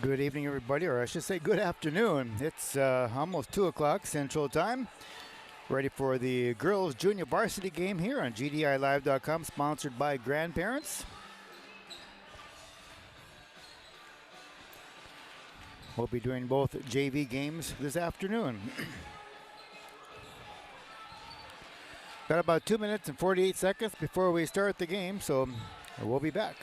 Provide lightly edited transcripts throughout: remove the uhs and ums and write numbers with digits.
Good evening, everybody, or I should say good afternoon. It's almost 2 o'clock Central Time. Ready for the girls' junior varsity game here on GDILive.com, sponsored by Grandparents. We'll be doing both JV games this afternoon. Got about 2 minutes and 48 seconds before we start the game, so we'll be back.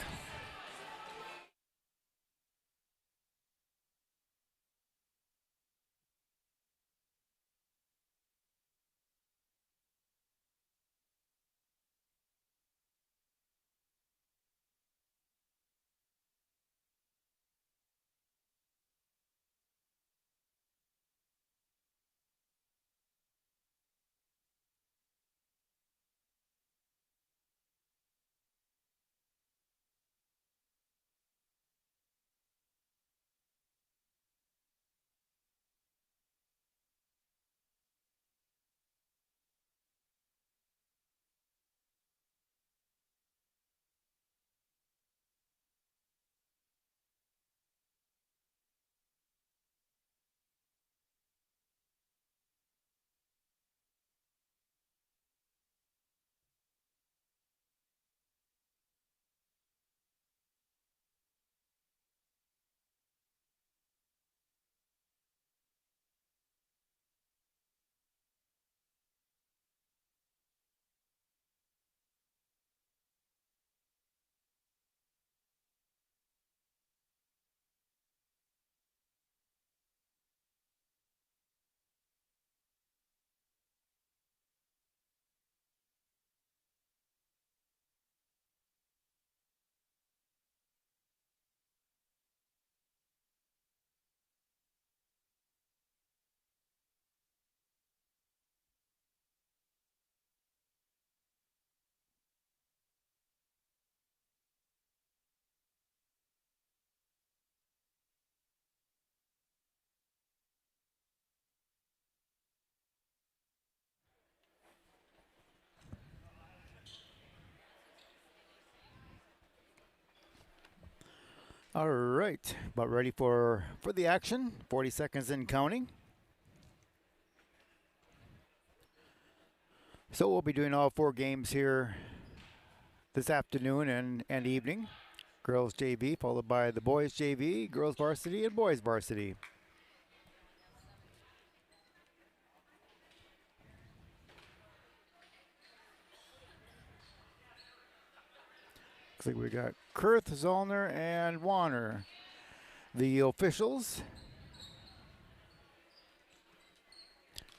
All right, about ready for the action. 40 seconds and counting. So we'll be doing all 4 games here this afternoon and evening. Girls JV followed by the boys JV, girls varsity, and boys varsity. Looks like we got Kurth, Zollner, and Warner. The officials.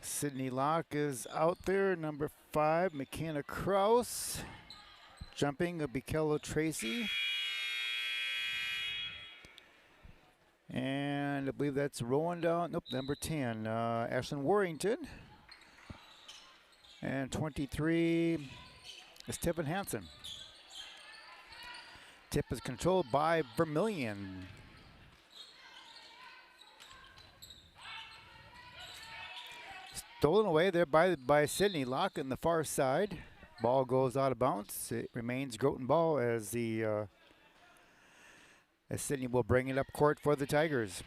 Sydney Locke is out there. Number 5, McKenna Kraus. Jumping, Bikelo Tracy. And I believe that's rolling down. Nope, number 10, Ashlyn Warrington. And 23 is Tiffin Hansen. Tip is controlled by Vermillion. Stolen away there by Sydney Locke on the far side. Ball goes out of bounds. It remains Groton ball as Sydney will bring it up court for the Tigers.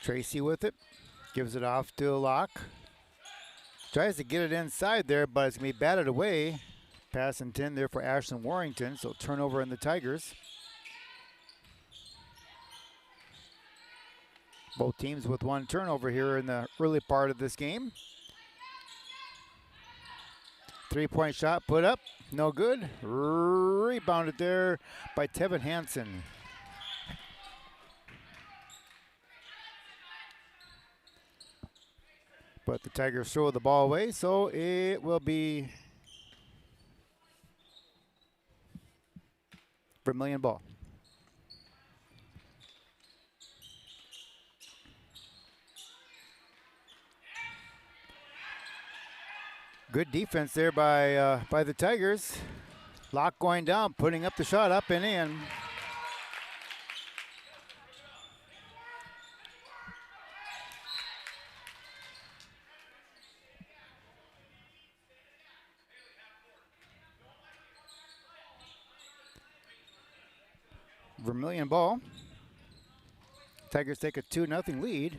Tracy with it. Gives it off to Locke. Tries to get it inside there, but it's going to be batted away. Pass and 10 there for Ashlyn Warrington, so turnover in the Tigers. Both teams with 1 turnover here in the early part of this game. 3-point shot put up, no good. Rebounded there by Tevin Hansen. But the Tigers throw the ball away, so it will be Vermillion ball. Good defense there by the Tigers. Locke going down, putting up the shot, up and in. Vermillion ball. Tigers take a 2-0 lead.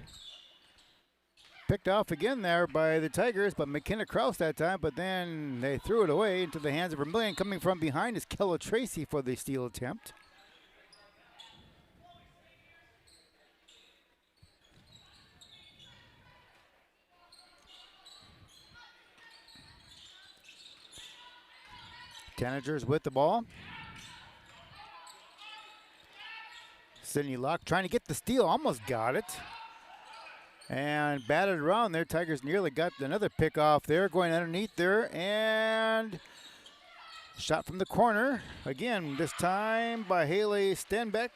Picked off again there by the Tigers, but McKenna Kraus that time, but then they threw it away into the hands of Vermillion. Coming from behind is Kella Tracy for the steal attempt. Tanagers with the ball. Sydney Locke trying to get the steal, almost got it. And batted around there. Tigers nearly got another pick off there, going underneath there. And shot from the corner. Again, this time by Haley Stenneck.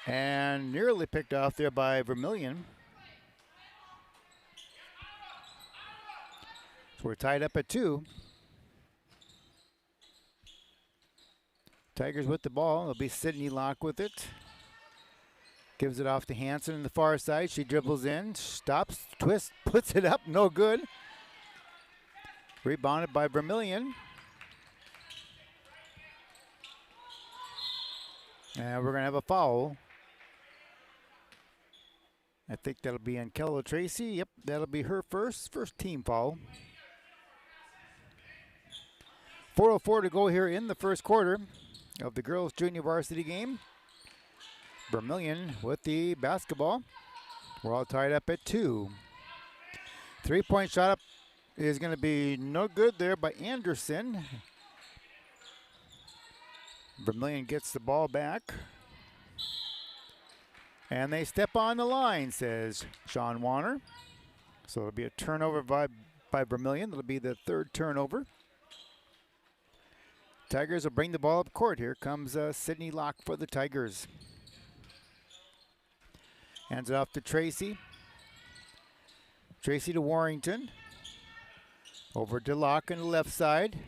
And nearly picked off there by Vermillion. So we're tied up at 2. Tigers with the ball. It'll be Sydney Locke with it. Gives it off to Hansen on the far side. She dribbles in, stops, twists, puts it up, no good. Rebounded by Vermillion. And we're going to have a foul. I think that'll be on Kella Tracy. Yep, that'll be her first team foul. 4:04 to go here in the first quarter of the girls' junior varsity game. Vermillion with the basketball. We're all tied up at 2. 3-point shot up is going to be no good there by Anderson. Vermillion gets the ball back. And they step on the line, says Sean Warner. So it'll be a turnover by Vermillion. It'll be the 3rd turnover. Tigers will bring the ball up court. Here comes Sydney Locke for the Tigers. Hands it off to Tracy. Tracy to Warrington. Over to Locke on the left side.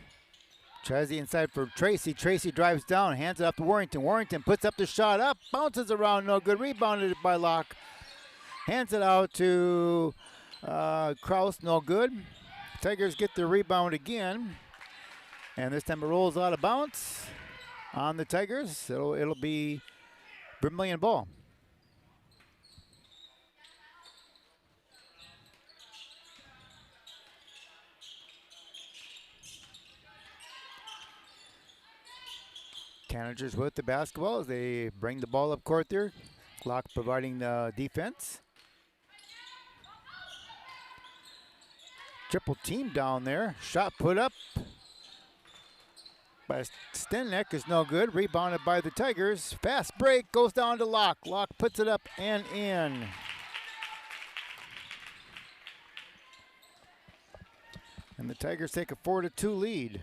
Tries the inside for Tracy. Tracy drives down, hands it off to Warrington. Warrington puts up the shot up, bounces around, no good. Rebounded by Locke. Hands it out to Kraus, no good. Tigers get the rebound again. And this time it rolls out of bounds on the Tigers. It'll be Vermillion ball. Tanagers with the basketball as they bring the ball up court there. Locke providing the defense. Triple team down there. Shot put up by Stenneck is no good. Rebounded by the Tigers. Fast break goes down to Locke. Locke puts it up and in. And the Tigers take a 4-2 lead.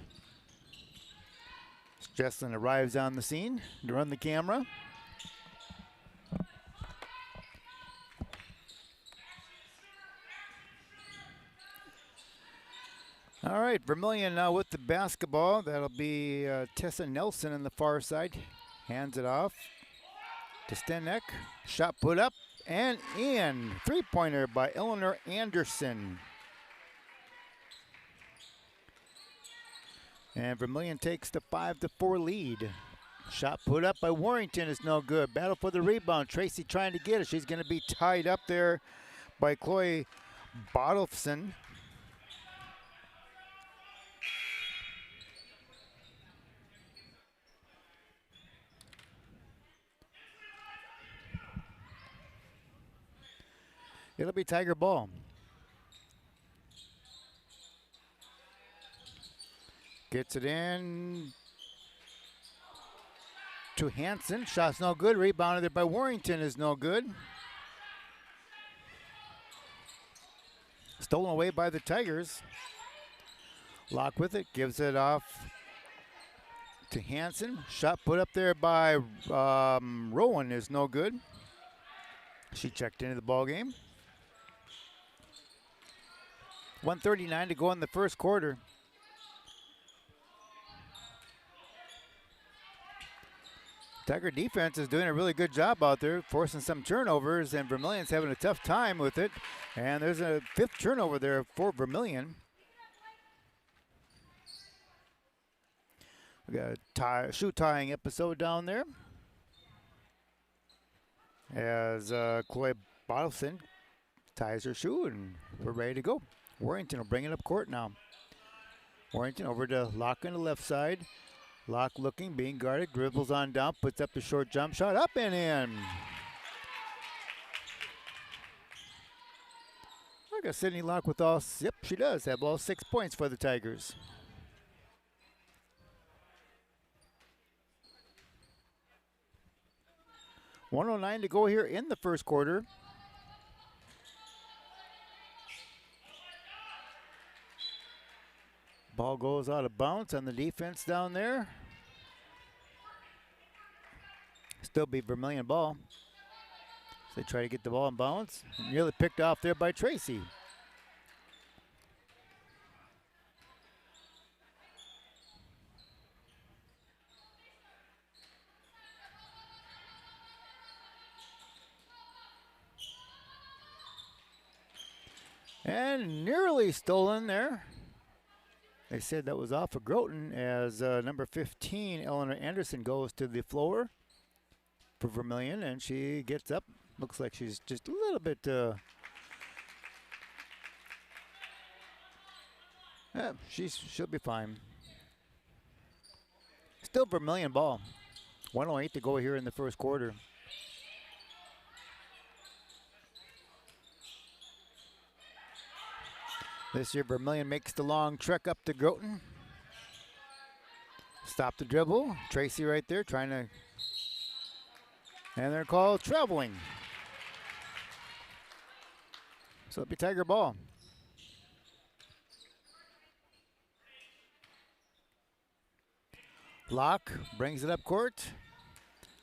Jesslyn arrives on the scene to run the camera. All right, Vermillion now with the basketball. That'll be Tessa Nelson on the far side. Hands it off to Stenneck. Shot put up and in. 3-pointer by Eleanor Anderson. And Vermillion takes the 5-4 lead. Shot put up by Warrington is no good. Battle for the rebound. Tracy trying to get it. She's going to be tied up there by Chloe Bodolfson. It'll be Tiger ball. Gets it in to Hansen. Shot's no good. Rebounded there by Warrington is no good. Stolen away by the Tigers. Locke with it. Gives it off to Hansen. Shot put up there by Rowan is no good. She checked into the ball game. 1:39 to go in the first quarter. Tiger defense is doing a really good job out there, forcing some turnovers, and Vermillion's having a tough time with it. And there's a 5th turnover there for Vermillion. We got a shoe tying episode down there as Chloe Bottleson ties her shoe, and we're ready to go. Warrington will bring it up court now. Warrington over to Locke on the left side. Locke looking, being guarded, dribbles on down, puts up the short jump shot, up and in. I got Sydney Locke with all, yep, she does have all 6 points for the Tigers. .109 to go here in the first quarter. Ball goes out of bounds on the defense down there. Still be Vermillion ball. So they try to get the ball in bounds. Nearly picked off there by Tracy. And nearly stolen there. They said that was off of Groton as number 15, Eleanor Anderson, goes to the floor for Vermillion, and she gets up. Looks like she's just a little bit, yeah, she'll be fine. Still Vermillion ball. 1:08 to go here in the first quarter. This year, Vermillion makes the long trek up to Groton. Stop the dribble. Tracy right there trying to, and they're called traveling. So it'll be Tiger ball. Locke brings it up court.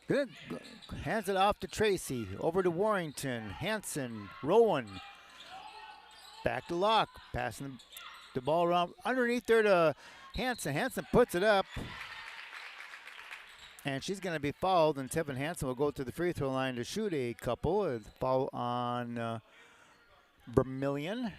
Good. Hands it off to Tracy. Over to Warrington. Hanson. Rowan. Back to Locke. Passing the ball around underneath there to Hanson. Hanson puts it up. And she's going to be fouled. And Tevin Hanson will go to the free throw line to shoot a couple. A foul on Vermillion.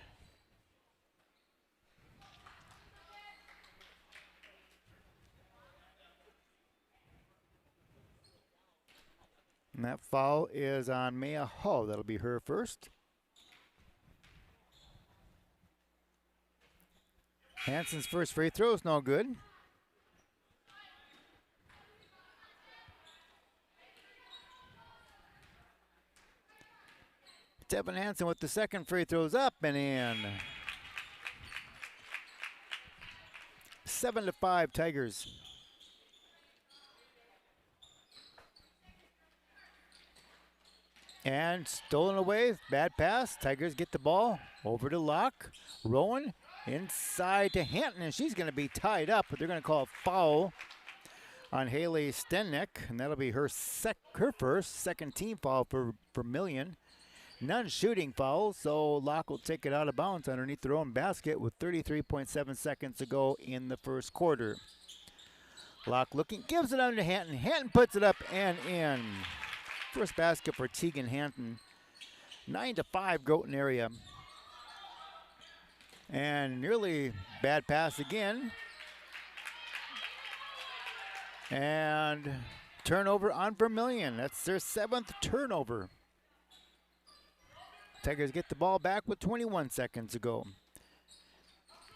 And that foul is on Maya Hall. That'll be her first. Hanson's first free throw is no good. Tevin Hanson with the second free throws up and in. 7-5 Tigers. And stolen away, bad pass. Tigers get the ball over to Locke. Rowan inside to Hanton, and she's going to be tied up, but they're going to call a foul on Haley Stennick, and that'll be her first second team foul for Vermillion. None shooting fouls, so Locke will take it out of bounds underneath their own basket with 33.7 seconds to go in the first quarter. Locke looking, gives it on to Hanton. Hanton puts it up and in. First basket for Tegan Hanton. 9-5 Groton area. And nearly bad pass again. And turnover on Vermillion. That's their 7th turnover. Tigers get the ball back with 21 seconds to go.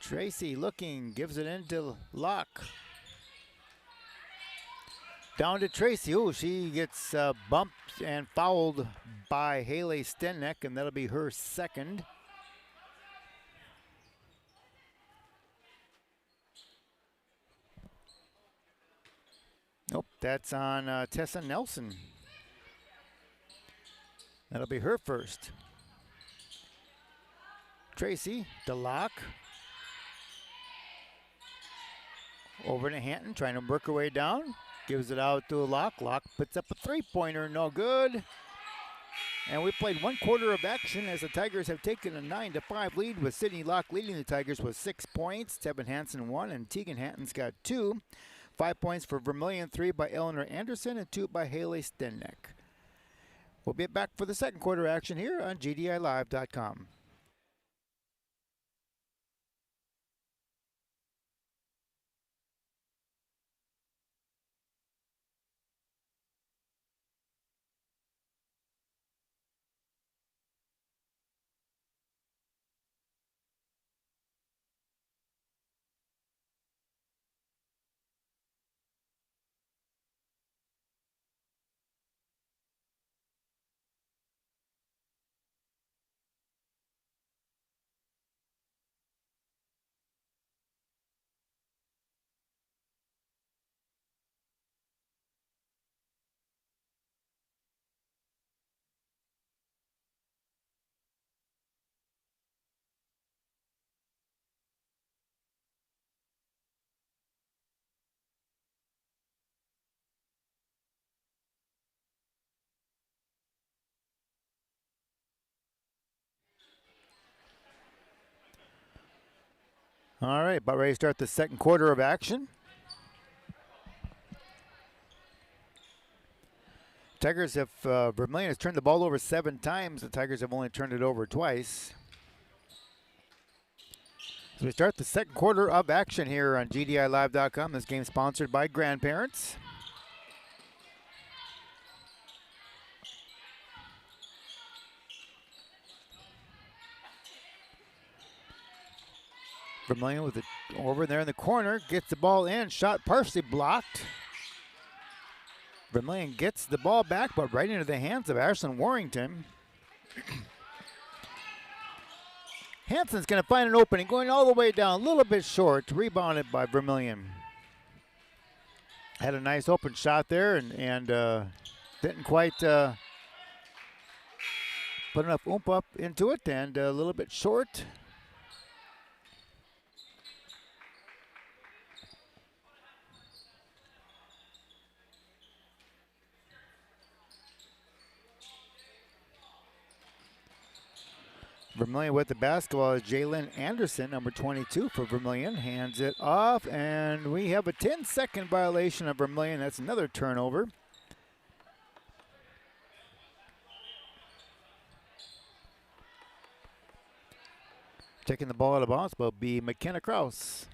Tracy looking, gives it into Locke. Down to Tracy. Oh, she gets bumped and fouled by Haley Stennick, and that'll be her second. Nope, that's on Tessa Nelson. That'll be her first. Tracy to Locke. Over to Hanton, trying to work her way down. Gives it out to Locke. Locke puts up a three-pointer, no good. And we played 1 quarter of action as the Tigers have taken a 9-5 lead, with Sydney Locke leading the Tigers with 6 points. Tevin Hanson 1, and Tegan Hanton's got 2. 5 points for Vermillion, 3 by Eleanor Anderson, and 2 by Haley Stennick. We'll be back for the second quarter action here on GDILive.com. All right, about ready to start the second quarter of action. Tigers have, Vermillion has turned the ball over 7 times. The Tigers have only turned it over twice. So we start the second quarter of action here on GDILive.com. This game sponsored by Grandparents. Vermillion with it over there in the corner, gets the ball in, shot partially blocked. Vermillion gets the ball back, but right into the hands of Ashlyn Warrington. Hansen's going to find an opening, going all the way down, a little bit short, rebounded by Vermillion. Had a nice open shot there and didn't quite put enough oomph up into it, and a little bit short. Vermillion with the basketball is Jalen Anderson, number 22 for Vermillion. Hands it off, and we have a 10-second violation of Vermillion. That's another turnover. Taking the ball out of bounds will be McKenna Kraus.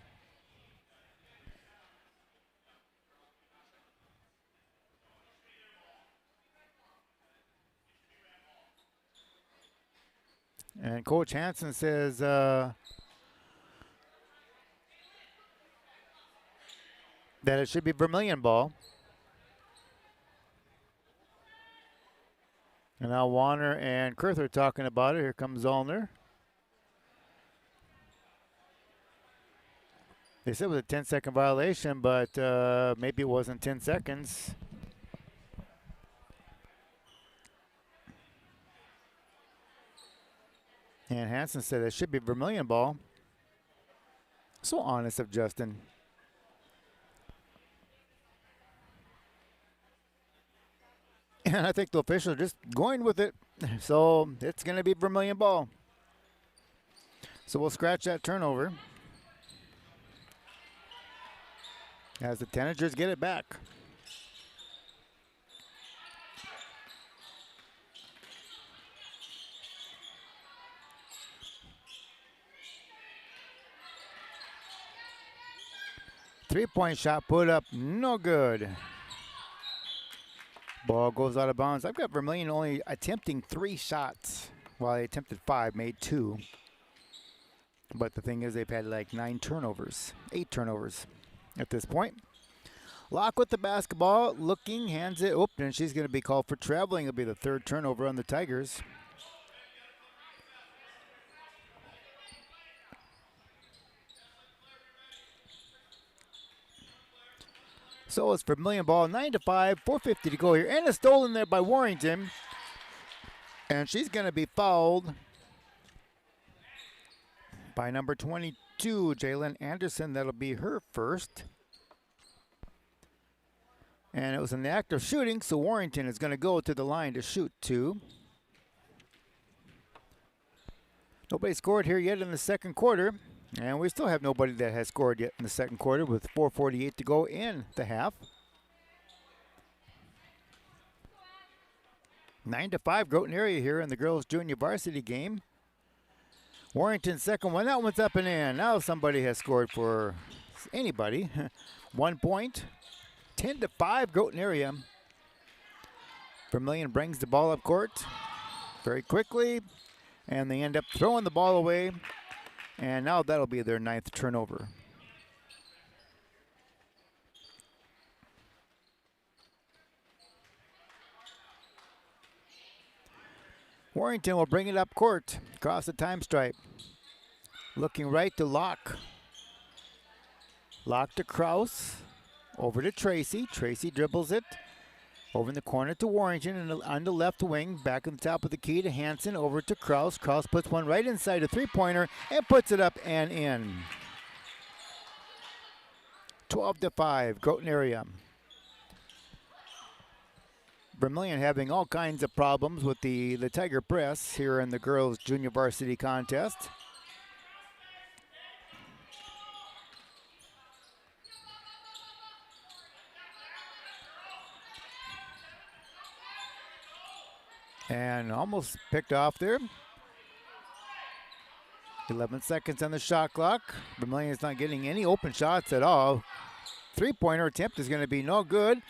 And Coach Hansen says that it should be Vermillion ball. And now Warner and Kurth are talking about it. Here comes Zollner. They said it was a 10-second violation, but maybe it wasn't 10 seconds. And Hansen said it should be Vermillion ball. So honest of Justin. And I think the officials are just going with it. So it's going to be Vermillion ball. So we'll scratch that turnover as the Tanagers get it back. Three-point shot put up, no good. Ball goes out of bounds. I've got Vermillion only attempting 3 shots. Well, they attempted 5, made 2. But the thing is, they've had like 8 turnovers at this point. Locke with the basketball, looking, hands it, and she's going to be called for traveling. It'll be the 3rd turnover on the Tigers. So it's Vermillion ball, 9-5, 4:50 to go here. And it's stolen there by Warrington. And she's going to be fouled by number 22, Jalen Anderson. That'll be her first. And it was an act of shooting, so Warrington is going to go to the line to shoot 2. Nobody scored here yet in the second quarter. And we still have nobody that has scored yet in the second quarter with 4:48 to go in the half. 9-5 Groton area here in the girls' junior varsity game. Warrington's second one. That one's up and in. Now somebody has scored for anybody. 1 point. 10-5 Groton area. Vermillion brings the ball up court very quickly. And they end up throwing the ball away. And now that'll be their 9th turnover. Warrington will bring it up court, across the time stripe. Looking right to Locke. Locke to Kraus. Over to Tracy. Tracy dribbles it. Over in the corner to Warrington, and on the left wing, back on the top of the key to Hansen, over to Kraus. Kraus puts one right inside a three-pointer and puts it up and in. 12-5, Groton area. Vermillion having all kinds of problems with the Tiger press here in the girls' junior varsity contest. And almost picked off there. 11 seconds on the shot clock. Vermillion is not getting any open shots at all. Three-pointer attempt is going to be no good.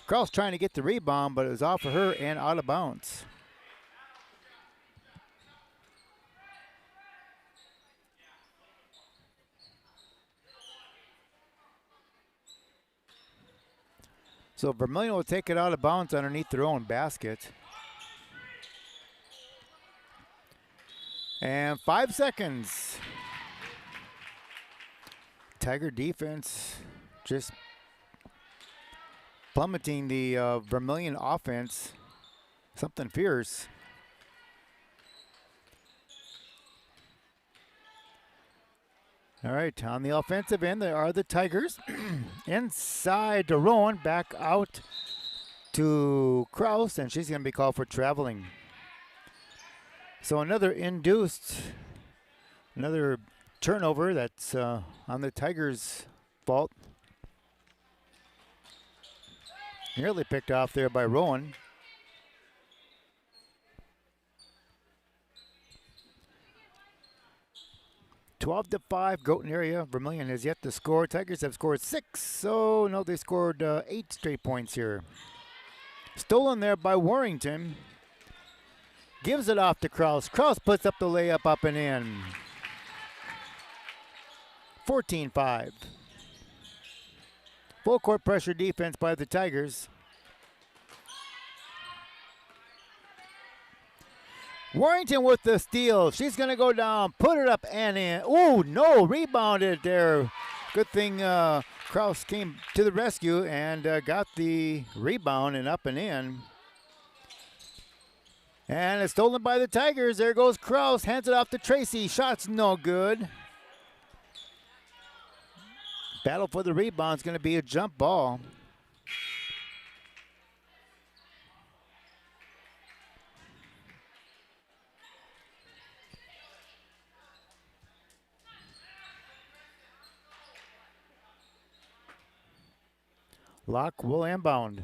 Krause trying to get the rebound, but it was off of her and out of bounds. So Vermillion will take it out of bounds underneath their own basket. And 5 seconds. Tiger defense just plummeting the Vermillion offense. Something fierce. All right, on the offensive end, there are the Tigers. Inside to Rowan, back out to Krause, and she's going to be called for traveling. So another turnover that's on the Tigers' fault. Nearly picked off there by Rowan. (12-5) Groton area. Vermillion has yet to score. Tigers have scored 6. So no, they scored 8 straight points here. Stolen there by Warrington. Gives it off to Krause. Krause puts up the layup up and in. 14-5. Full court pressure defense by the Tigers. Warrington with the steal. She's going to go down, put it up and in. Oh, no, rebounded there. Good thing Krause came to the rescue and got the rebound and up and in. And it's stolen by the Tigers. There goes Krause, hands it off to Tracy. Shot's no good. Battle for the rebound is going to be a jump ball. Locke will inbound.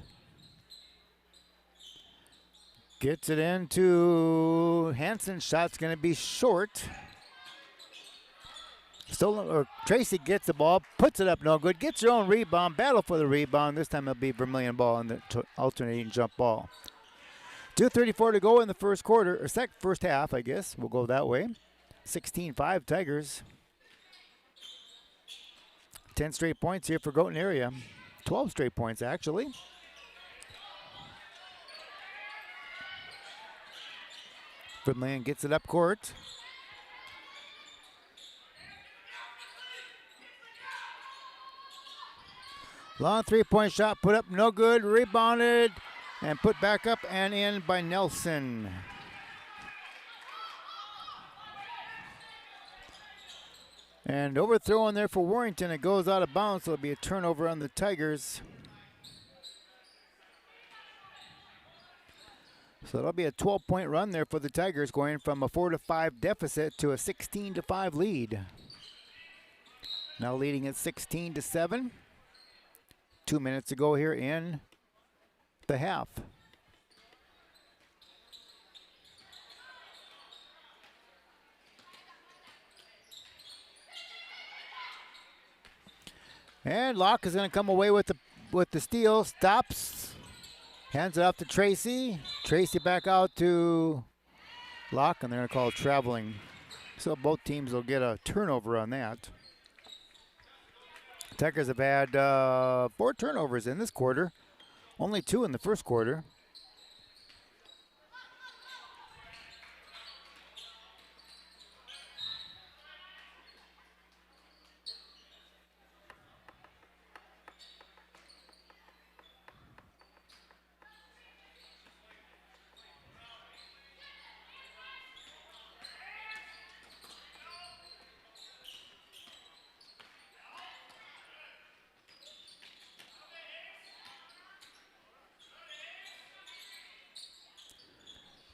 Gets it into Hansen. Shot's going to be short. Stolen, or Tracy gets the ball, puts it up, no good. Gets her own rebound. Battle for the rebound. This time it'll be Vermillion ball in the alternating jump ball. 2:34 to go in the first quarter, or first half, I guess. We'll go that way. 16-5 Tigers. 10 straight points here for Groton area. 12 straight points, actually. Vermillion gets it up court. Long three-point shot, put up, no good. Rebounded and put back up and in by Nelson. And overthrown there for Warrington. It goes out of bounds, so it'll be a turnover on the Tigers. So that'll be a 12-point run there for the Tigers, going from a 4-5 deficit to a 16-5 lead. Now leading at 16-7. 2 minutes to go here in the half. And Locke is going to come away with the steal. Stops. Hands it off to Tracy. Tracy back out to Locke, and they're going to call it traveling. So both teams will get a turnover on that. Tigers have had 4 turnovers in this quarter. Only 2 in the first quarter.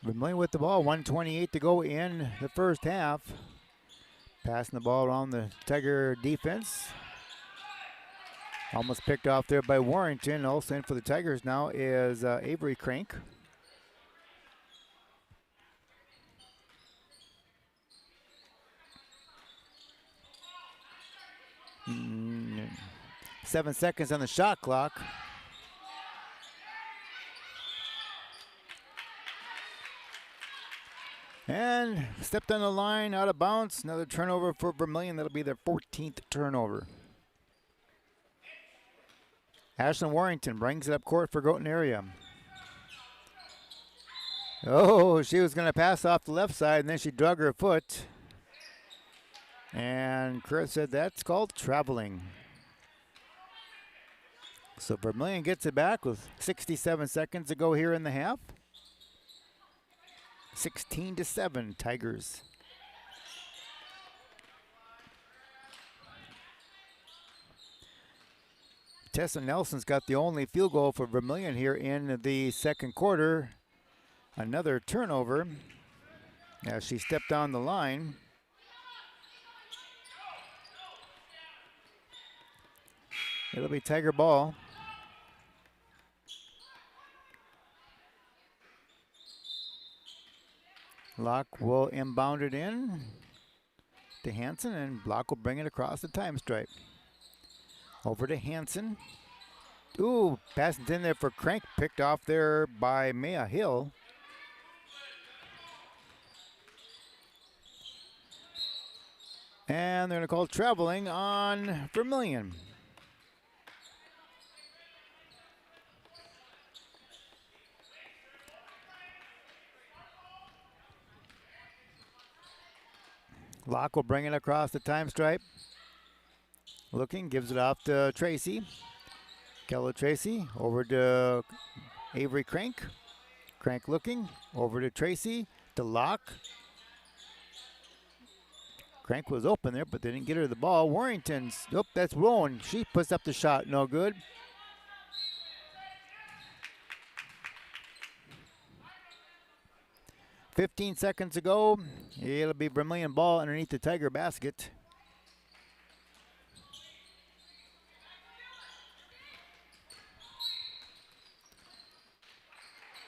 Vermillion with the ball, 1:28 to go in the first half. Passing the ball around the Tiger defense. Almost picked off there by Warrington. Also in for the Tigers now is Avery Crank. 7 seconds on the shot clock. And stepped on the line, out of bounds. Another turnover for Vermillion. That'll be their 14th turnover. Ashlyn Warrington brings it up court for Groton area. Oh, she was going to pass off the left side, and then she drug her foot. And Kurt said that's called traveling. So Vermillion gets it back with 67 seconds to go here in the half. 16-7, Tigers. Tessa Nelson's got the only field goal for Vermillion here in the second quarter. Another turnover as she stepped on the line. It'll be Tiger ball. Locke will inbound it in to Hansen, and Block will bring it across the time stripe. Over to Hansen. Ooh, passing in there for Crank, picked off there by Maya Hill. And they're going to call traveling on Vermillion. Locke will bring it across the time stripe. Looking, gives it off to Tracy. Keller Tracy over to Avery Crank. Crank looking, over to Tracy, to Locke. Crank was open there, but they didn't get her the ball. Warrington's, nope, that's Rowan. She puts up the shot, no good. "15 seconds to go. It'll be Vermillion ball underneath the Tiger basket.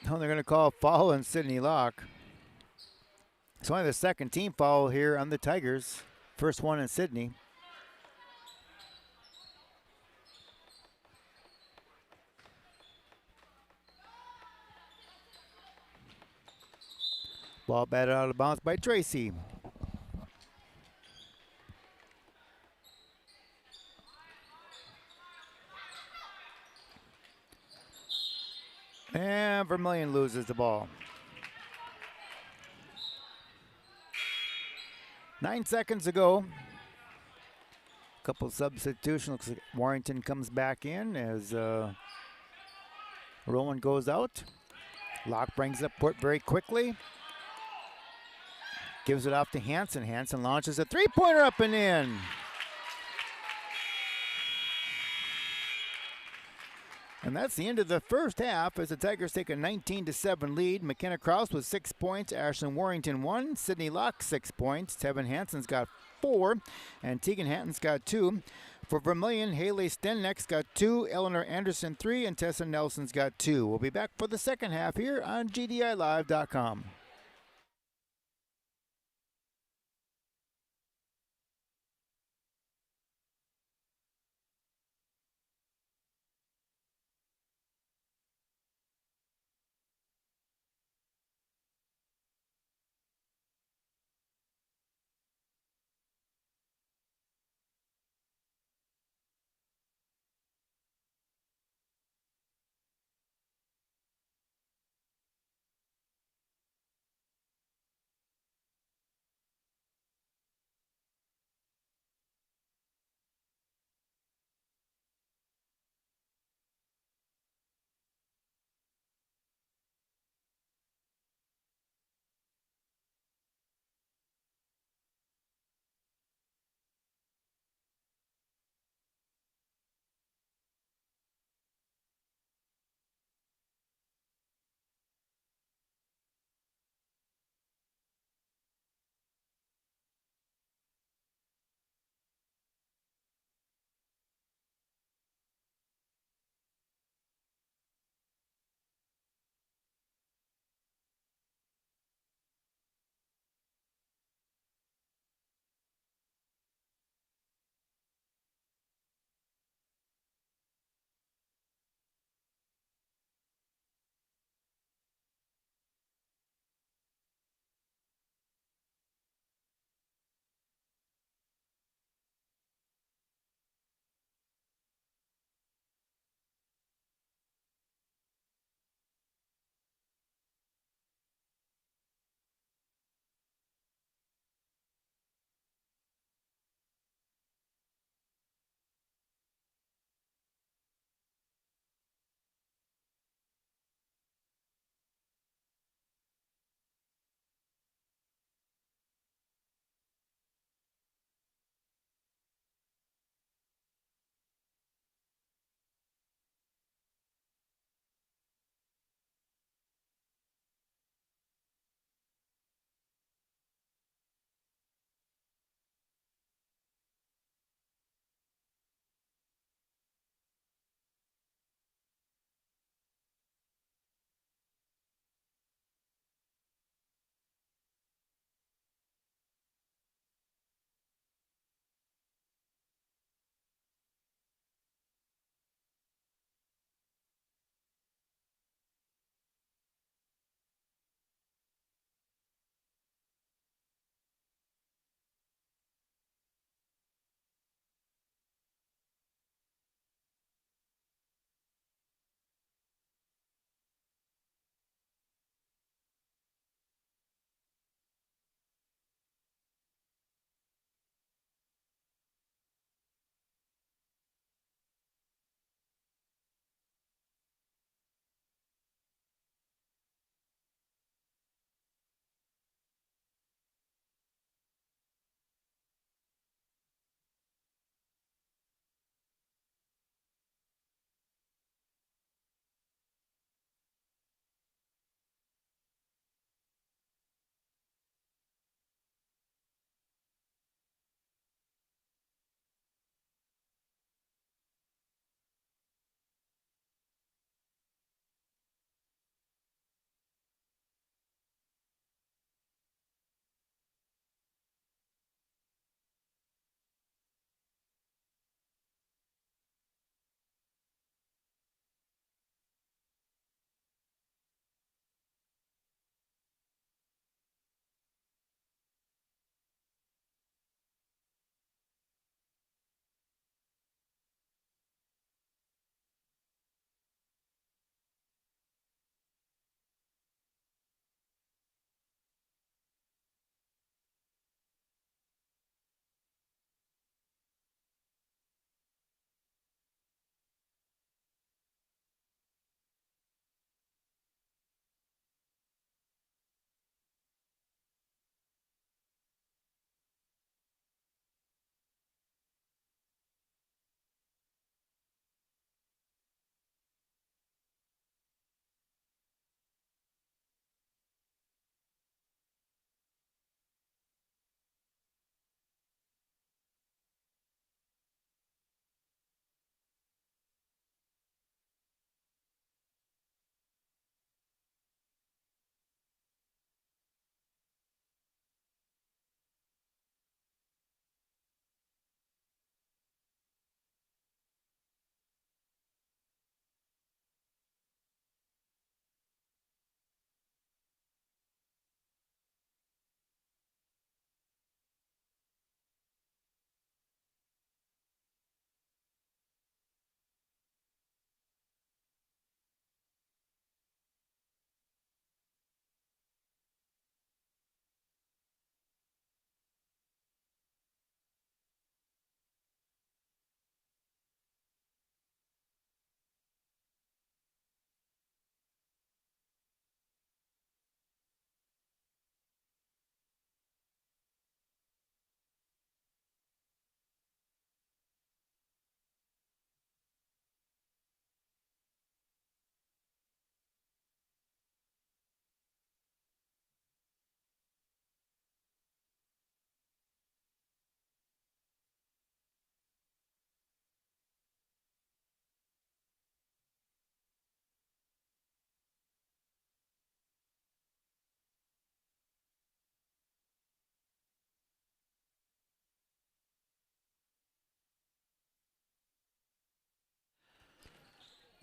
Oh, they're going to call foul on Sydney Locke. It's only the second team foul here on the Tigers. First one in Sydney. Ball batted out of bounds by Tracy. And Vermillion loses the ball. 9 seconds to go. Couple substitution. Looks like Warrington comes back in as Rowan goes out. Locke brings up court very quickly. Gives it off to Hansen. Hansen launches a three-pointer up and in. And that's the end of the first half as the Tigers take a 19-7 lead. McKenna Krause with 6 points. Ashlyn Warrington 1. Sydney Locke 6 points. Tevin Hansen's got 4. And Tegan Hatton's got 2. For Vermillion, Haley Stenneck's got 2. Eleanor Anderson 3. And Tessa Nelson's got 2. We'll be back for the second half here on GDILive.com.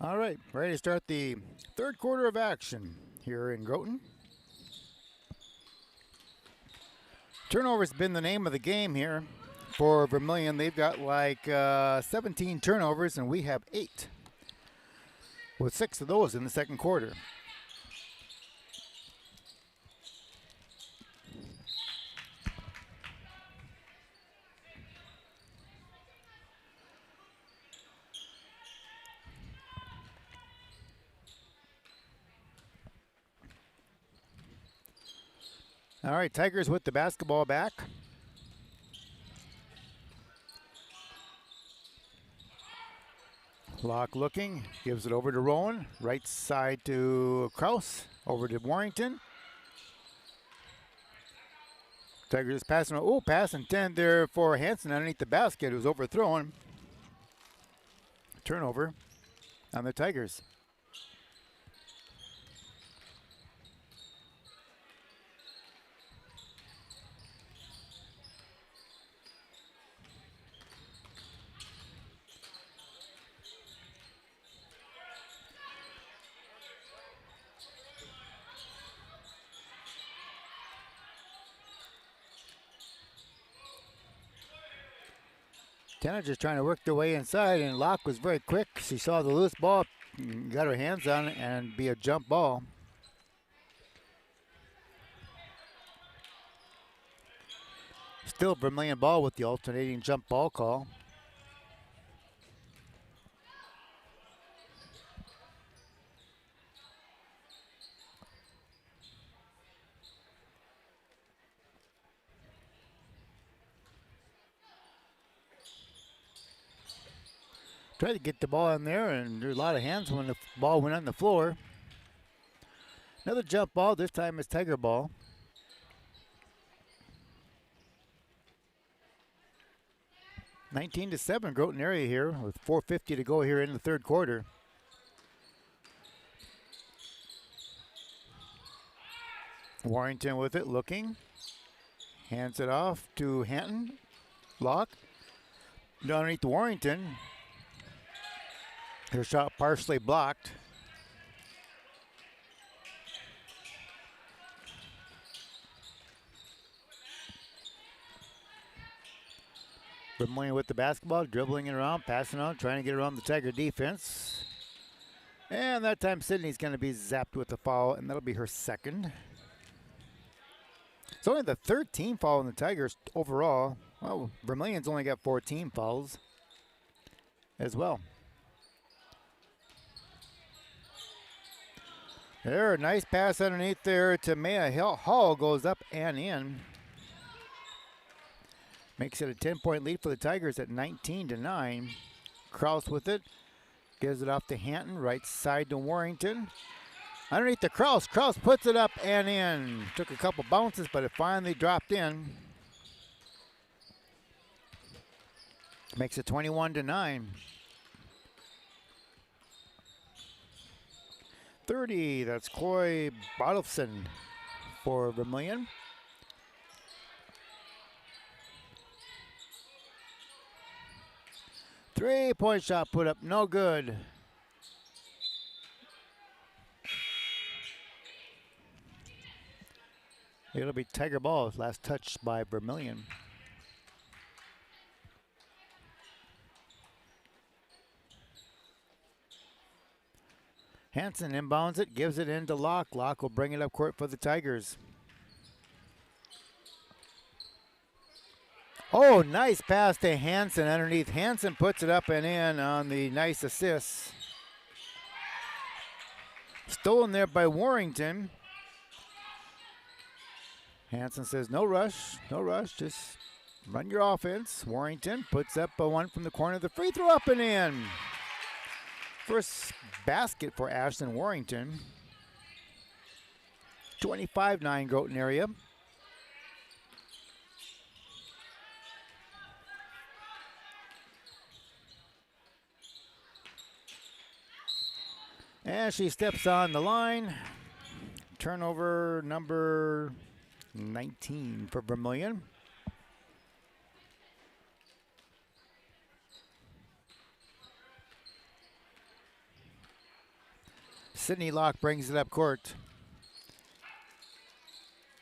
All right, ready to start the third quarter of action here in Groton. Turnover's been the name of the game here for Vermillion. They've got like 17 turnovers, and we have 8, with 6 of those in the second quarter. All right, Tigers with the basketball back. Locke looking, gives it over to Rowan. Right side to Kraus, over to Warrington. Tigers passing, pass intended there for Hansen underneath the basket, who's overthrown. Turnover on the Tigers. Just trying to work their way inside, and Locke was very quick. She saw the loose ball, got her hands on it, and be a jump ball. Still Vermillion ball with the alternating jump ball call. Tried to get the ball in there, and there's a lot of hands when the ball went on the floor. Another jump ball, this time it's Tiger ball. (19-7) Groton area here with 4:50 to go here in the third quarter. Warrington with it, looking. Hands it off to Hanton. Locke. Underneath to Warrington. Her shot partially blocked. Vermillion with the basketball, dribbling it around, passing on, trying to get around the Tiger defense. And that time Sydney's going to be zapped with a foul, and that'll be her second. It's only the third team foul in the Tigers overall. Well, Vermillion's only got 14 fouls as well. There, nice pass underneath there to Maya Hall, goes up and in. Makes it a 10-point lead for the Tigers at 19-9. Kraus with it, gives it off to Hanton, right side to Warrington. Underneath the Kraus, Kraus puts it up and in. Took a couple bounces, but it finally dropped in. Makes it 21-9. 30, that's Chloe Bodolfson for Vermillion. Three-point shot put up, no good. It'll be Tiger ball, last touch by Vermillion. Hansen inbounds it, gives it into Locke. Locke will bring it up court for the Tigers. Oh, nice pass to Hansen underneath. Hansen puts it up and in on the nice assist. Stolen there by Warrington. Hansen says, no rush, just run your offense. Warrington puts up a one from the corner of the free throw, up and in. First basket for Ashton Warrington. 25-9 Groton area. And she steps on the line. Turnover number 19 for Vermillion. Sydney Locke brings it up court.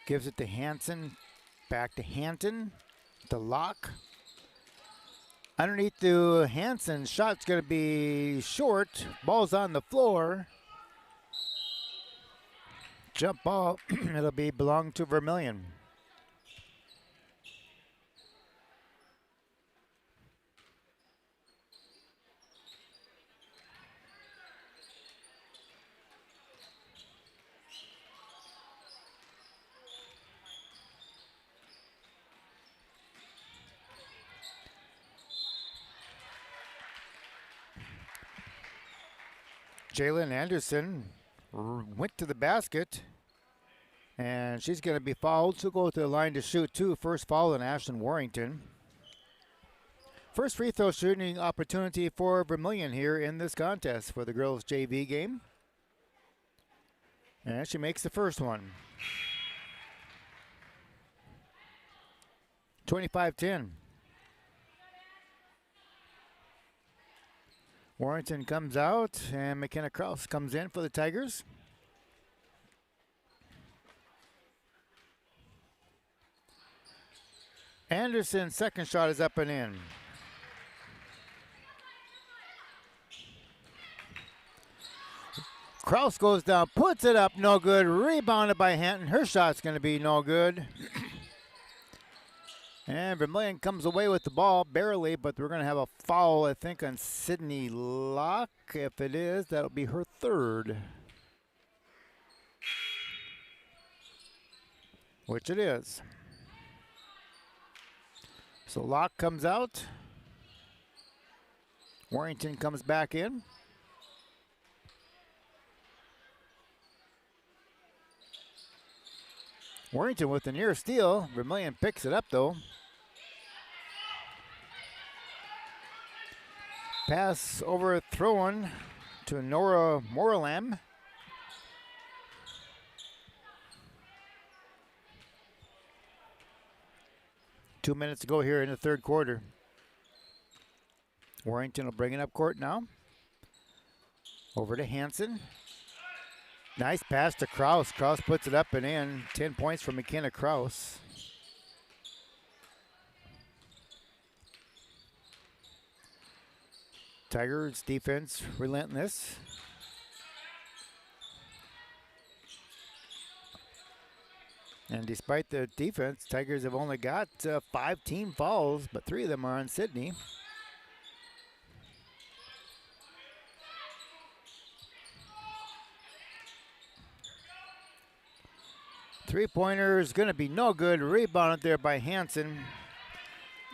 Gives it to Hansen. Back to Hanton. To Locke. Underneath to Hansen. Shot's going to be short. Ball's on the floor. Jump ball. It'll belong to Vermillion. Jalen Anderson went to the basket, and she's going to be fouled. She'll go to the line to shoot two. First foul on Ashlyn Warrington. First free throw shooting opportunity for Vermillion here in this contest for the girls' JV game. And she makes the first one. 25-10. Warrington comes out, and McKenna Krause comes in for the Tigers. Anderson's second shot is up and in. Krause goes down, puts it up, no good. Rebounded by Hanton. Her shot's going to be no good. And Vermillion comes away with the ball, barely, but we're going to have a foul, I think, on Sydney Locke. If it is, that'll be her third. Which it is. So Locke comes out. Warrington comes back in. Warrington with the near steal. Vermillion picks it up, though. Pass overthrown to Nora Moralam. Two minutes to go here in the third quarter. Warrington will bring it up court now. Over to Hansen. Nice pass to Krause. Krause puts it up and in. 10 points for McKenna Krause. Tigers defense relentless. And despite the defense, Tigers have only got 5 team fouls, but 3 of them are on Sydney. Three-pointer is going to be no good. Rebounded there by Hansen.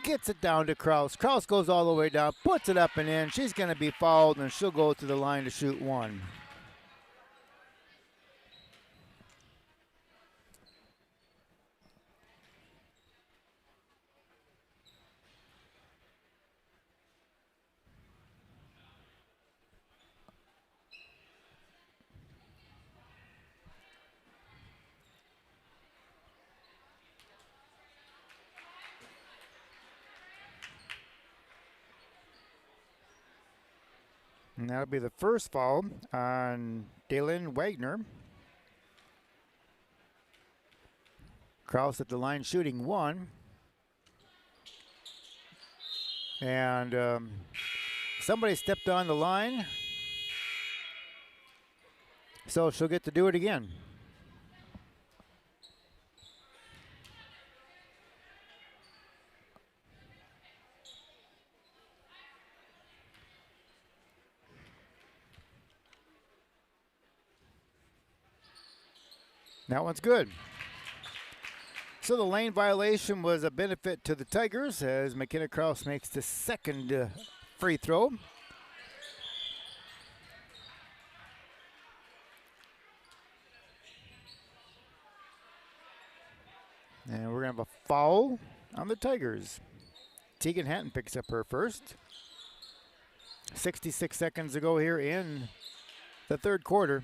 Gets it down to Krause. Krause goes all the way down, puts it up and in. She's going to be fouled, and she'll go to the line to shoot one. And that'll be the first foul on Daylin Wagner. Krause at the line shooting one. And somebody stepped on the line. So she'll get to do it again. That one's good. So the lane violation was a benefit to the Tigers as McKenna Krause makes the second free throw. And we're going to have a foul on the Tigers. Tegan Hatton picks up her first. 66 seconds to go here in the third quarter.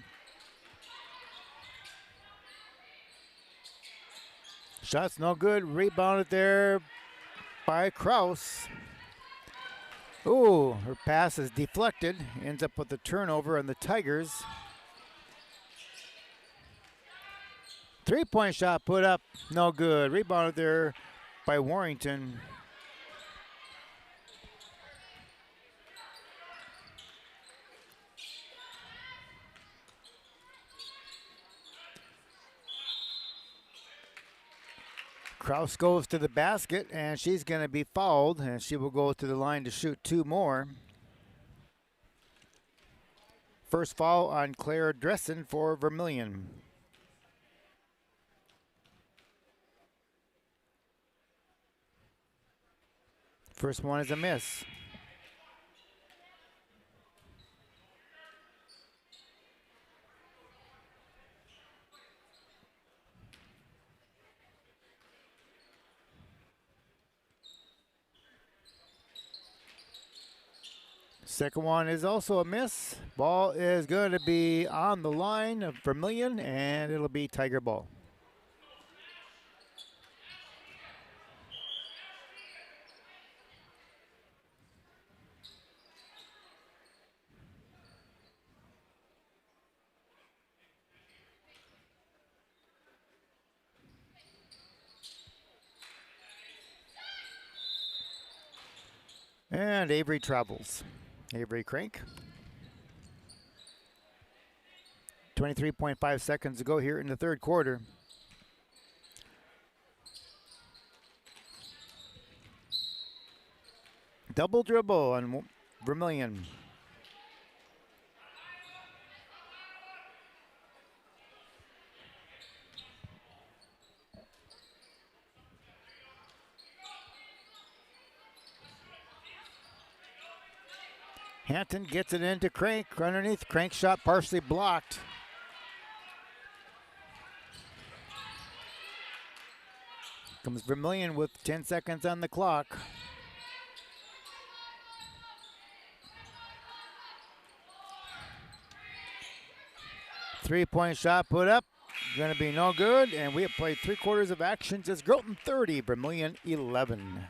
Shot's no good. Rebounded there by Krause. Ooh, her pass is deflected. Ends up with the turnover on the Tigers. Three-point shot put up, no good. Rebounded there by Warrington. Kraus goes to the basket, and she's going to be fouled, and she will go to the line to shoot two more. First foul on Claire Dressen for Vermillion. First one is a miss. Second one is also a miss. Ball is going to be on the line of Vermillion, and it'll be Tiger ball. And Avery travels. Avery Crank. 23.5 seconds to go here in the third quarter. Double dribble on Vermillion. Hampton gets it into Crank underneath. Crank shot partially blocked. Comes Vermillion with 10 seconds on the clock. Three-point shot put up. Going to be no good. And we have played 3/4 of action. Just Groton 30, Vermillion 11.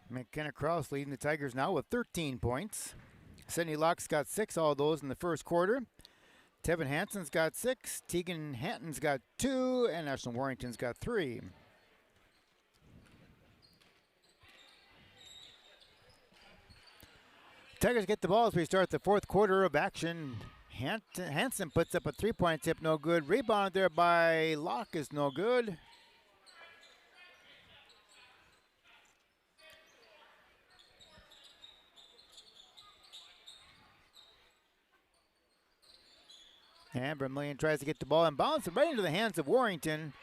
McKenna Kraus leading the Tigers now with 13 points. Sydney Locke's got 6, all those in the first quarter. Tevin Hansen's got 6, Tegan Hatton's got 2, and Ashton Warrington's got 3. Tigers get the ball as we start the fourth quarter of action. Hansen puts up a 3-point tip, no good. Rebound there by Locke is no good. And Vermillion tries to get the ball and bounce it right into the hands of Warrington.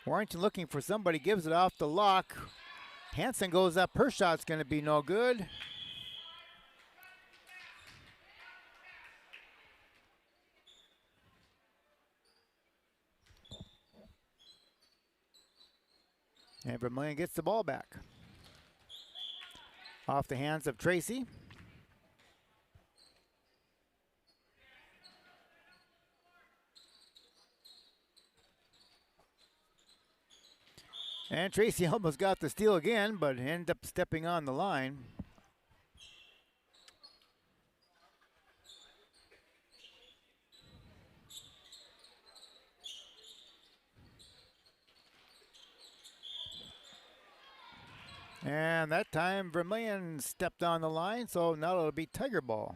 Warrington looking for somebody, gives it off to Locke. Hansen goes up, her shot's going to be no good. And Vermillion gets the ball back. Off the hands of Tracy. And Tracy almost got the steal again, but ended up stepping on the line. And that time Vermillion stepped on the line, so now it'll be Tiger ball.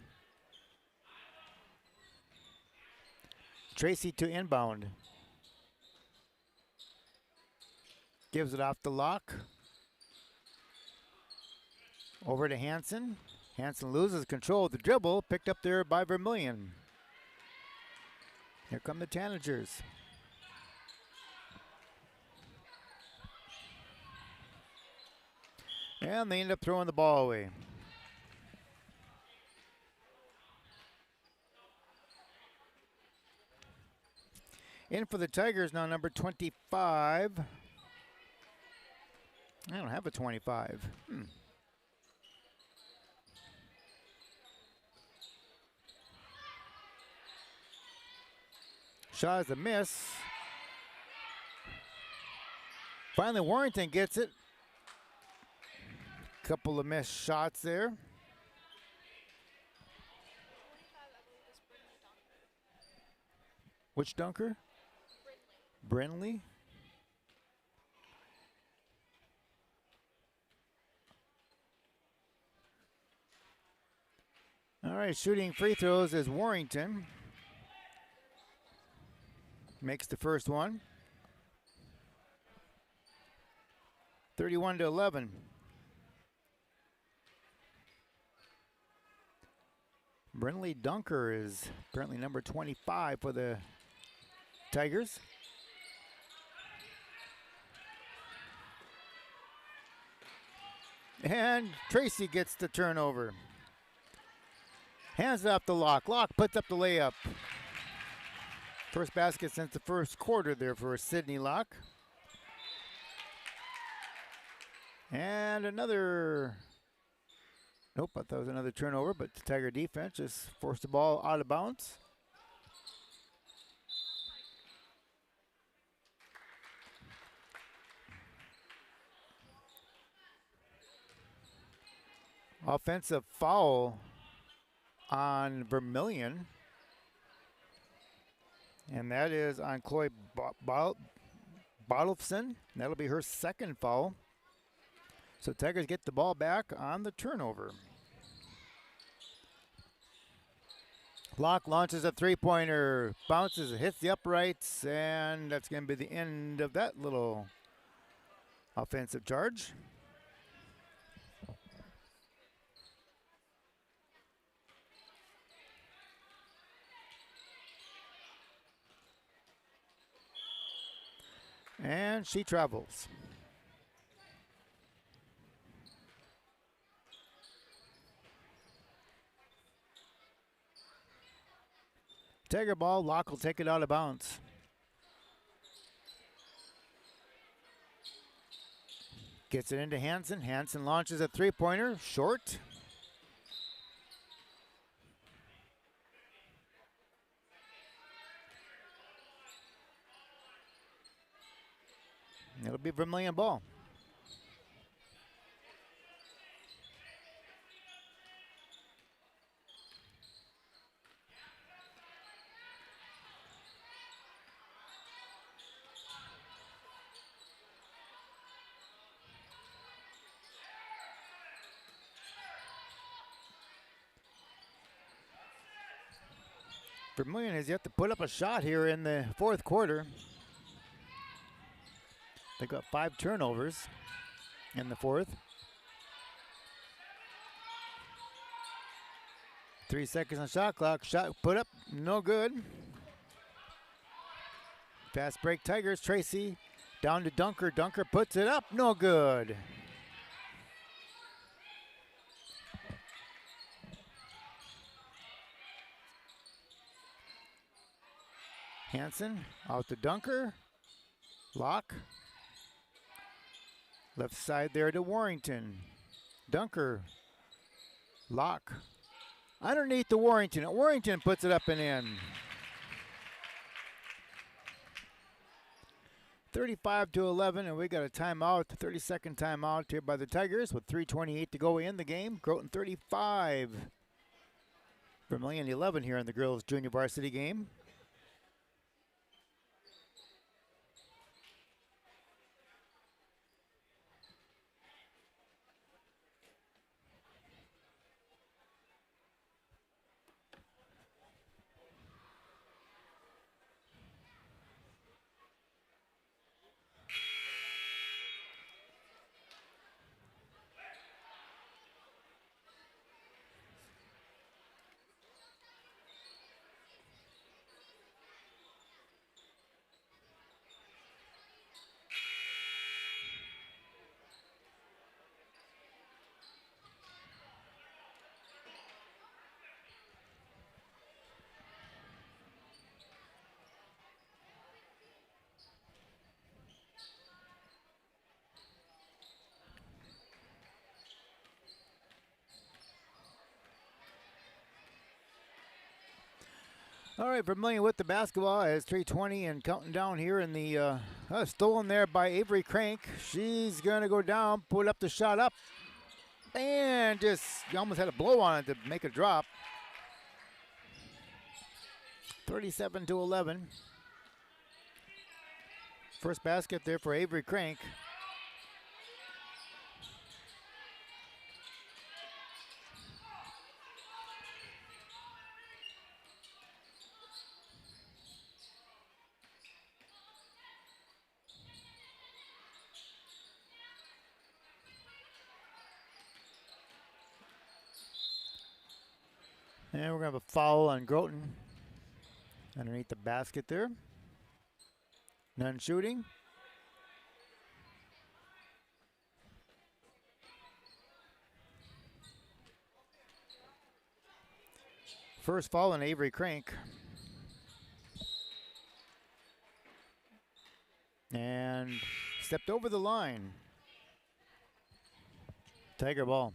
Tracy to inbound. Gives it off the lock. Over to Hansen. Hansen loses control of the dribble, picked up there by Vermillion. Here come the Tanagers. And they end up throwing the ball away. In for the Tigers now, number 25. I don't have a 25. Shot is a miss. Finally, Warrington gets it. Couple of missed shots there. Which dunker? Brinley. All right, shooting free throws is Warrington. Makes the first one. 31-11. Brinley Dunker is apparently number 25 for the Tigers. And Tracy gets the turnover. Hands it off the lock. Lock puts up the layup. First basket since the first quarter there for Sidney Locke. And another, nope, I thought it was another turnover, but the Tiger defense just forced the ball out of bounds. Offensive foul on Vermillion. And that is on Chloe Bottlefson. That'll be her second foul. So Tigers get the ball back on the turnover. Locke launches a three-pointer, bounces, hits the uprights, and that's going to be the end of that little offensive charge. And she travels. Tiger ball, Locke will take it out of bounds. Gets it into Hansen. Hansen launches a three-pointer, short. It'll be Vermillion ball. Vermillion has yet to put up a shot here in the fourth quarter. They got 5 turnovers in the fourth. 3 seconds on shot clock. Shot put up, no good. Fast break Tigers. Tracy down to Dunker. Dunker puts it up, no good. Hansen out to Dunker. Locke. Left side there to Warrington. Dunker. Locke. Underneath to Warrington. Warrington puts it up and in. 35-11, and we got a timeout, 30-second timeout here by the Tigers with 3:28 to go in the game. Groton 35. Vermillion 11 here in the girls' junior varsity game. All right, Vermillion with the basketball as 3:20 and counting down here in the stolen there by Avery Crank. She's going to go down, put up the shot up, and just almost had a blow on it to make a drop. 37-11. First basket there for Avery Crank. And we're going to have a foul on Groton underneath the basket there. None shooting. First foul on Avery Crank. And stepped over the line. Tiger ball.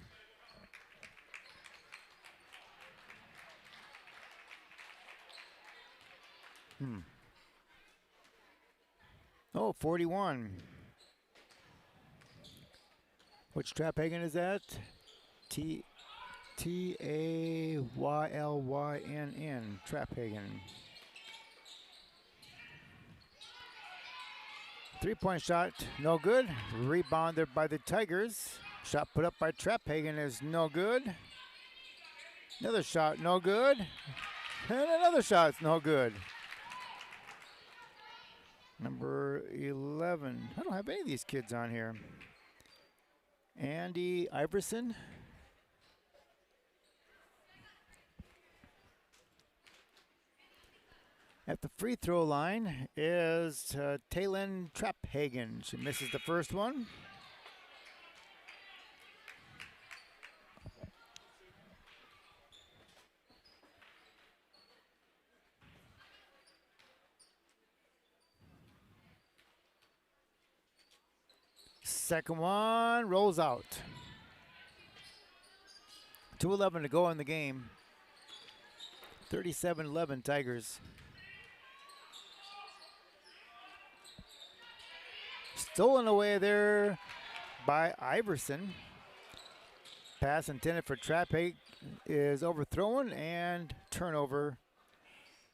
Oh, 41. Which Trap Hagen is that? T-A-Y-L-Y-N-N. Trap Hagen. 3-point shot, no good. Rebounded by the Tigers. Shot put up by Trap Hagen is no good. Another shot, no good. And another shot's no good. Number 11. I don't have any of these kids on here. Andy Iverson. At the free throw line is Taylin Traphagen. She misses the first one. Second one rolls out. 2:11 to go in the game. 37-11 Tigers. Stolen away there by Iverson. Pass intended for Traphagen is overthrown and turnover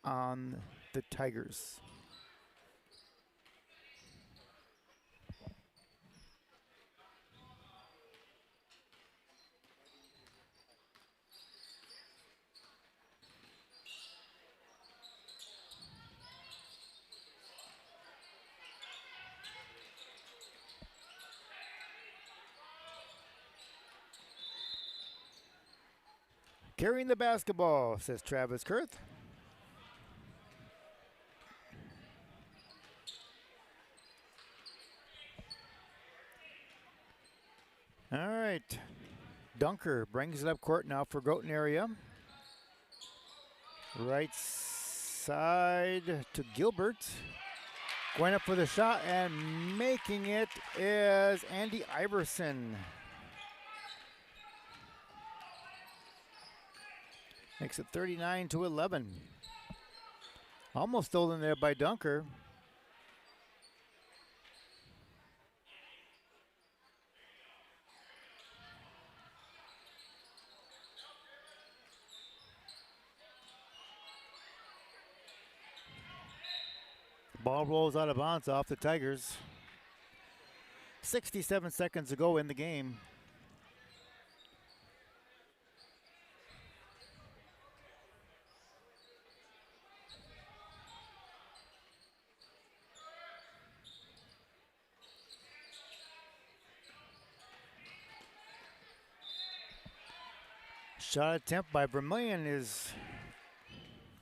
on the Tigers. Carrying the basketball, says Travis Kurth. All right. Dunker brings it up court now for Groton area. Right side to Gilbert. Going up for the shot and making it is Andy Iverson. Makes it 39-11. Almost stolen there by Dunker. Ball rolls out of bounds off the Tigers. 67 seconds to go in the game. Shot attempt by Vermillion is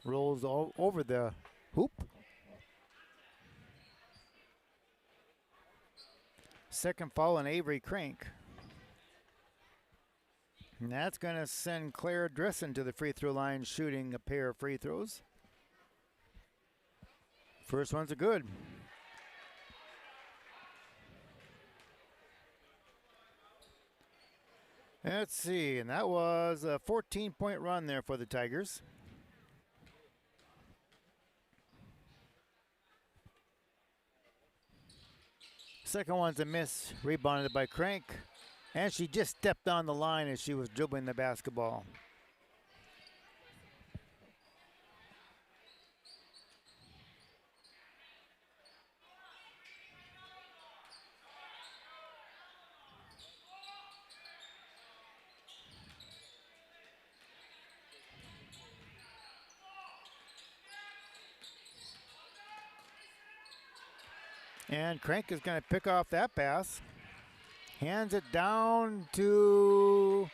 rolls all over the hoop. Second foul on Avery Crank. And that's going to send Claire Dressen to the free throw line shooting a pair of free throws. First ones are good. Let's see, and that was a 14-point run there for the Tigers. Second one's a miss, rebounded by Crank. And she just stepped on the line as she was dribbling the basketball. And Crank is going to pick off that pass. Hands it down to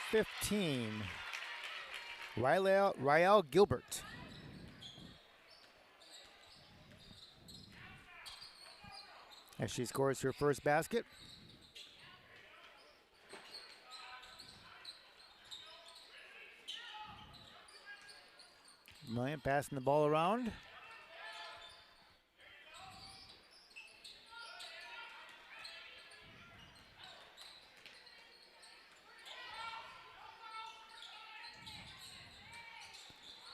15. Rael Gilbert. As she scores her first basket. Vermillion passing the ball around.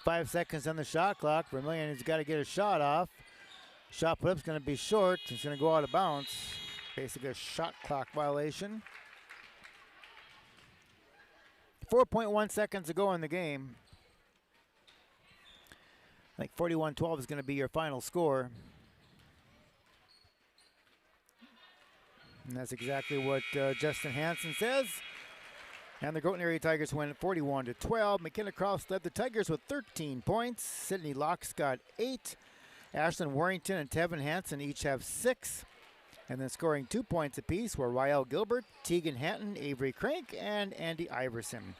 Five seconds on the shot clock. Vermillion has got to get a shot off. Shot put up's going to be short. It's going to go out of bounds. Basically a shot clock violation. 4.1 seconds to go in the game. I think 41-12 is going to be your final score. And that's exactly what Justin Hansen says. And the Groton Area Tigers win 41-12. McKenna Crofts led the Tigers with 13 points. Sydney Locke's got 8. Ashlyn Warrington and Tevin Hansen each have 6. And then scoring 2 points apiece were Rael Gilbert, Tegan Hanton, Avery Crank, and Andy Iverson.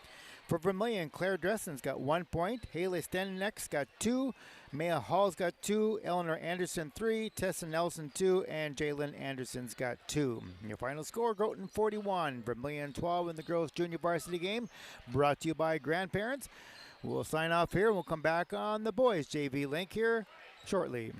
For Vermillion, Claire Dressen's got 1 point. Haley Stenneck's got 2. Maya Hall's got 2. Eleanor Anderson 3. Tessa Nelson 2. And Jalen Anderson's got 2. Your final score, Groton 41. Vermillion 12 in the girls junior varsity game. Brought to you by grandparents. We'll sign off here. We'll come back on the boys JV link here shortly.